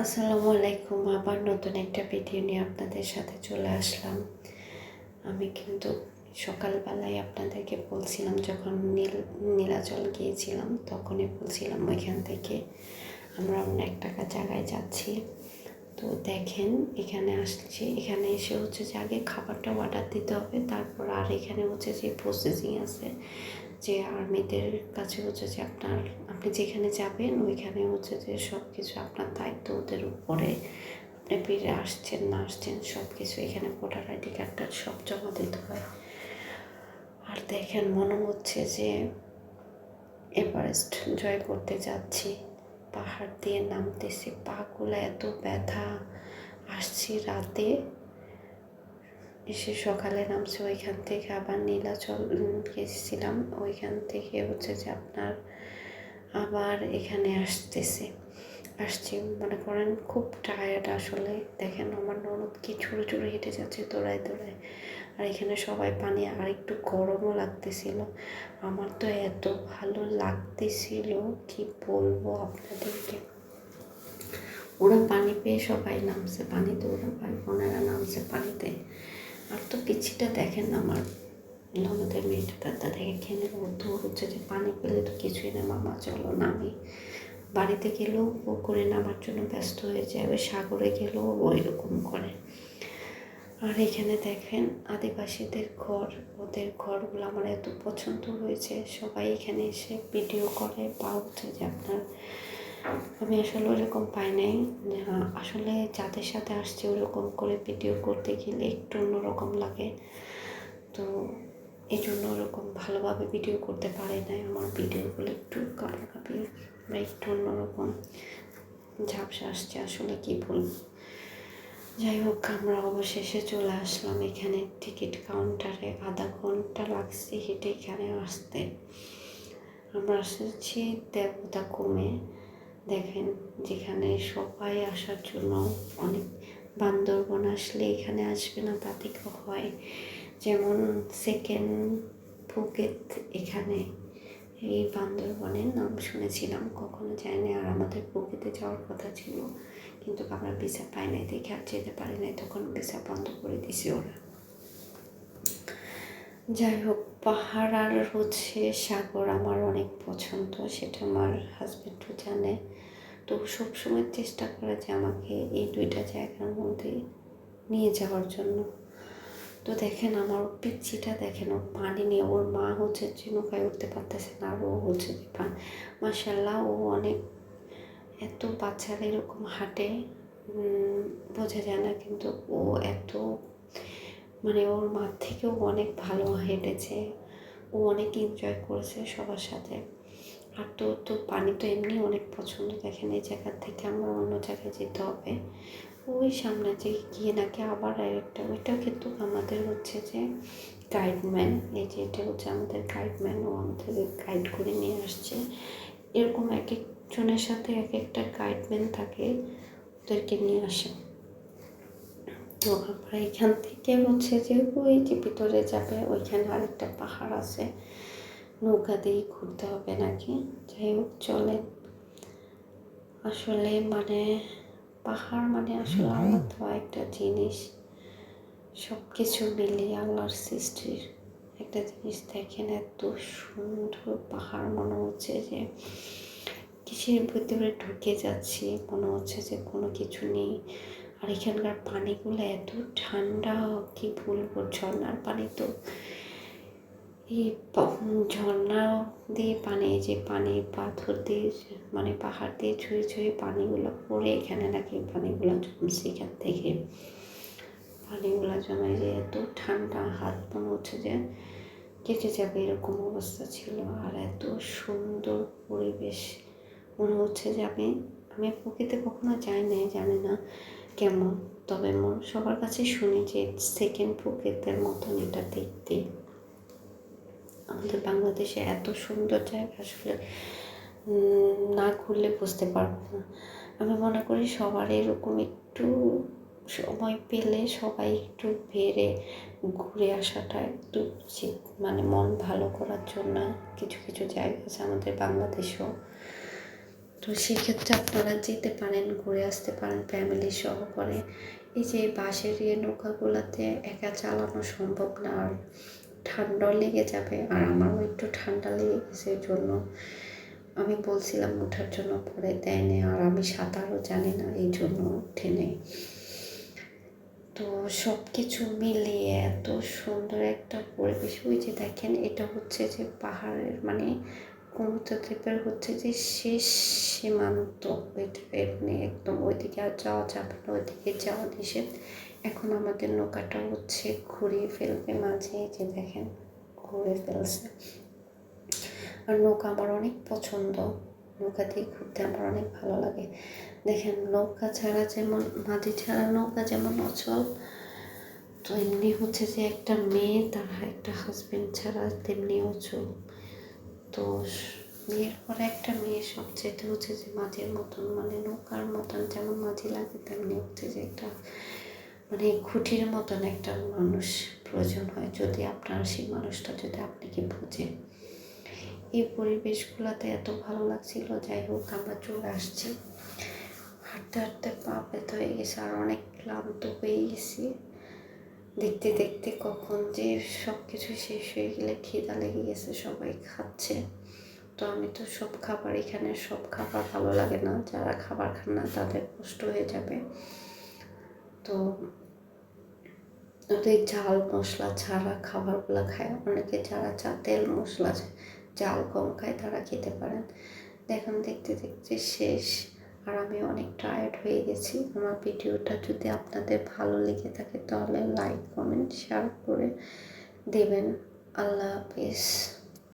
আসসালামু আলাইকুম। আবার নতুন একটা ভিডিও নিয়ে আপনাদের সাথে চলে আসলাম। আমি কিন্তু সকালবেলায় আপনাদেরকে বলছিলাম, যখন নীলাচল গিয়েছিলাম তখনই বলছিলাম ওইখান থেকে আমরা অন্য একটা জায়গায় যাচ্ছি। তো দেখেন এখানে আসছি, এখানে এসে হচ্ছে যে আগে খাবারটা অর্ডার দিতে হবে, তারপর আর এখানে হচ্ছে যে প্রসেসিং আছে যে আর্মিদের কাছে হচ্ছে যে আপনি যেখানে যাবেন ওইখানে হচ্ছে যে সব কিছু আপনার দায়িত্ব ওদের উপরে। আপনি ফিরে আসছেন না আসছেন সব কিছু এখানে ভোটার আইডি কার্ডটা সব জমা দিতে হয়। আর দেখেন মনে হচ্ছে যে এভারেস্ট জয় করতে যাচ্ছি, পাহাড় দিয়ে নামতেছি, পাগুলো এত ব্যথা। আসছি রাতে, এসে সকালে নামছে, ওইখান থেকে আবার নীলাচল গেছিলাম, ওইখান থেকে হচ্ছে যে আপনার আবার এখানে আসছি মনে করেন খুব টায়ার্ড আসলে। দেখেন আমার ননদ কি ছোটো ছোটো হেঁটে যাচ্ছে দৌড়ায় দৌড়ায়, আর এখানে সবাই পানি, আর একটু গরমও লাগতেছিল। আমার তো এত ভালো লাগতেছিল কি বলবো আপনাদেরকে। ওরা পানি পেয়ে সবাই নামছে পানিতে, ওরা ভাই বোনেরা নামছে পানিতে। আর তো পিছিটা দেখেন আমার ননদের মেয়েটা, দাদা দেখে খেলে তো হচ্ছে যে পানি পেলে তো কিছুই না, মামা চলো নামি। বাড়িতে গেলেও পুকুরে নামার জন্য ব্যস্ত হয়ে যায়, ওই সাগরে গেলেও ওই রকম করে। আর এখানে দেখেন আদিবাসীদের ঘর, ওদের ঘরগুলো আমার এত পছন্দ হয়েছে। সবাই এখানে এসে ভিডিও করে বা হচ্ছে যে আপনার, আমি আসলে ওরকম পাই নাই, আসলে যাদের সাথে আসছে ওরকম করে ভিডিও করতে গেলে একটু অন্যরকম লাগে। তো এই জন্য ওরকম ভালোভাবে ভিডিও করতে পারে নাই। আমার ভিডিওগুলো একটু কাঁপাকাঁপি বা একটু অন্যরকম ঝাপসা আসছে, আসলে কি বলবো। যাই হোক, আমরা অবশেষে চলে আসলাম এখানে টিকিট কাউন্টারে। আধা ঘন্টা লাগছে হেঁটে এখানে আসতে। আমরা আসছি দেবতা কমে। দেখেন যেখানে সবাই আসার জন্য অনেক, বান্দরবন আসলে এখানে আসবে না তা থেকে হয়। যেমন সেকেন্ড ফুকেত, এখানে এই বান্দরবনের নাম শুনেছিলাম, কখনো যাইনি। আর আমাদের ফুকেতে যাওয়ার কথা ছিল, কিন্তু আমরা ভিসা পাই নাই দেখে আর যেতে পারি নাই, তখন ভিসা বন্ধ করে দিছি ওরা। যাই হোক, পাহাড় আর হচ্ছে সাগর আমার অনেক পছন্দ, সেটা আমার হাজব্যান্ডও জানে। তো সবসময় চেষ্টা করে যে আমাকে এই দুইটা জায়গার মধ্যে নিয়ে যাওয়ার জন্য। তো দেখেন আমার পিচ্ছিটা দেখেন, ও পানি নিয়ে, ওর মা হচ্ছে যে নৌকায় উঠতে পারতেছে না, আর ও হচ্ছে যে মাশাল্লাহ ও অনেক, এত বাচ্চারা এরকম হাঁটে বোঝা যায় না, কিন্তু ও এত, মানে ওর মা থেকেও অনেক ভালো হেঁটেছে। ও অনেক এনজয় করেছে সবার সাথে। আর তো পানি তো এমনি অনেক পছন্দ। দেখেন এই জায়গার থেকে আমরা অন্য জায়গায় যেতে হবে, ওই সামনে যে গিয়ে নাকি আবার একটা, ওইটা কিন্তু আমাদের হচ্ছে যে গাইডম্যান, এই যে এটা হচ্ছে আমাদের গাইডম্যান, ও আমাদের গাইড করে নিয়ে আসছে। এরকম এক একজনের সাথে এক একটা গাইডম্যান থাকে, ওদেরকে নিয়ে আসে। তো আমরা এখান থেকে হচ্ছে যে ওই যে ভিতরে যাবে, ওইখানে আরেকটা পাহাড় আছে, নৌকা দিয়ে ঘুরতে হবে নাকি। যাই হোক চলে, আসলে মানে পাহাড় মানে আসলে আলাদা একটা জিনিস। সব কিছু মিলিয়ে আল্লাহর সৃষ্টির একটা জিনিস। দেখেন এত সুন্দর পাহাড়, মনে হচ্ছে যে কিসের ভিতরে ঢুকে যাচ্ছি, মনে হচ্ছে যে কোনো কিছু নেই। আর এখানকার পানিগুলো এত ঠান্ডা, কি বলবো। ঝর্নার পানি তো, এই ঝর্ণা দিয়ে পানি, যে পানি পাথর দিয়ে মানে পাহাড় দিয়ে ছুঁয়ে ছুঁয়ে পানিগুলো পড়ে, এখানে নাকি পানিগুলো জমছে, এখান থেকে পানিগুলো জমে যে এত ঠান্ডা, হাত মনে হচ্ছে যে কেটে যাবে এরকম অবস্থা ছিল। আর এত সুন্দর পরিবেশ, মনে হচ্ছে যে আমি প্রকৃতি কখনো যাই নাই, জানি না কেমন, তবে সবার কাছে শুনি যে সেকেন্ড প্রকৃতির মতন এটা দেখতে। আমাদের বাংলাদেশে এত সুন্দর জায়গা আসলে না ঘুরলে বুঝতে পারবো না। আমি মনে করি সবার এরকম একটু সময় পেলে সবাই একটু বেড়ে ঘুরে আসাটা একটু উচিত, মানে মন ভালো করার জন্য। কিছু কিছু জায়গা আছে আমাদের বাংলাদেশেও, তো সেক্ষেত্রে আপনারা যেতে পারেন, ঘুরে আসতে পারেন ফ্যামিলি সহকারে। এই যে বাঁশের নৌকাগুলোতে একা চালানো সম্ভব না, আর ঠান্ডাও লেগে যাবে, আর আমারও একটু ঠান্ডা লেগে গেছে, এই জন্য আমি বলছিলাম ওঠার জন্য, পরে দেয়নি, আর আমি সাঁতারও জানি না, এই জন্য উঠে নেই। তো সব কিছু মিলিয়ে এত সুন্দর একটা পরিবেশ। ওই যে দেখেন, এটা হচ্ছে যে পাহাড়ের মানে সমুদ্রদ্বীপের হচ্ছে যে শেষ সীমান্ত, ওইটা এমনি একদম ওইদিকে আর যাওয়া যাবে না, ওইদিকে যাওয়া নিষেধ। এখন আমাদের নৌকাটা হচ্ছে ঘুরিয়ে ফেলবে মাঝে, যে দেখেন ঘুরে ফেলছে। আর নৌকা আমার অনেক পছন্দ, নৌকা দিয়ে ঘুরতে আমার অনেক ভালো লাগে। দেখেন নৌকা ছাড়া যেমন, মাঝি ছাড়া নৌকা যেমন অচল, তো এমনি হচ্ছে যে একটা মেয়ে তার একটা হাজবেন্ড ছাড়া তেমনি অচল। তো বিয়ের পরে একটা মেয়ে সবচেয়ে হচ্ছে যে মাঝির মতন, মানে নৌকার মতন যেমন মাঝি লাগে, তেমনি হচ্ছে যে একটা মানে খুঁটির মতন একটা মানুষ প্রয়োজন হয়, যদি আপনার সেই মানুষটা যদি আপনাকে বোঝে। এই পরিবেশগুলোতে এত ভালো লাগছিল। যাই হোক, আমরা চলে আসছি। হাঁটতে হাঁটতে পা ব্যথা হয়ে গেছে, আর অনেক ক্লান্ত হয়ে গেছি। দেখতে দেখতে কখন যে সব কিছু শেষ হয়ে গেলে খিদা লেগে গেছে, সবাই খাচ্ছে। তো আমি তো সব খাবার, এখানে সব খাবার ভালো লাগে না, যারা খাবার খান না তাদের কষ্ট হয়ে যাবে। তো ওদের ঝাল মশলা ছাড়া খাবারগুলো খায় অনেকে, যারা তেল মশলা ঝাল কম খায় তারা খেতে পারেন। দেখুন দেখতে দেখতে শেষ, আর আমি অনেক টায়ার্ড হয়ে গেছি। আমার ভিডিওটা যদি আপনাদের ভালো লেগে থাকে তাহলে লাইক কমেন্ট শেয়ার করে দেবেন। আল্লাহ হাফিজ।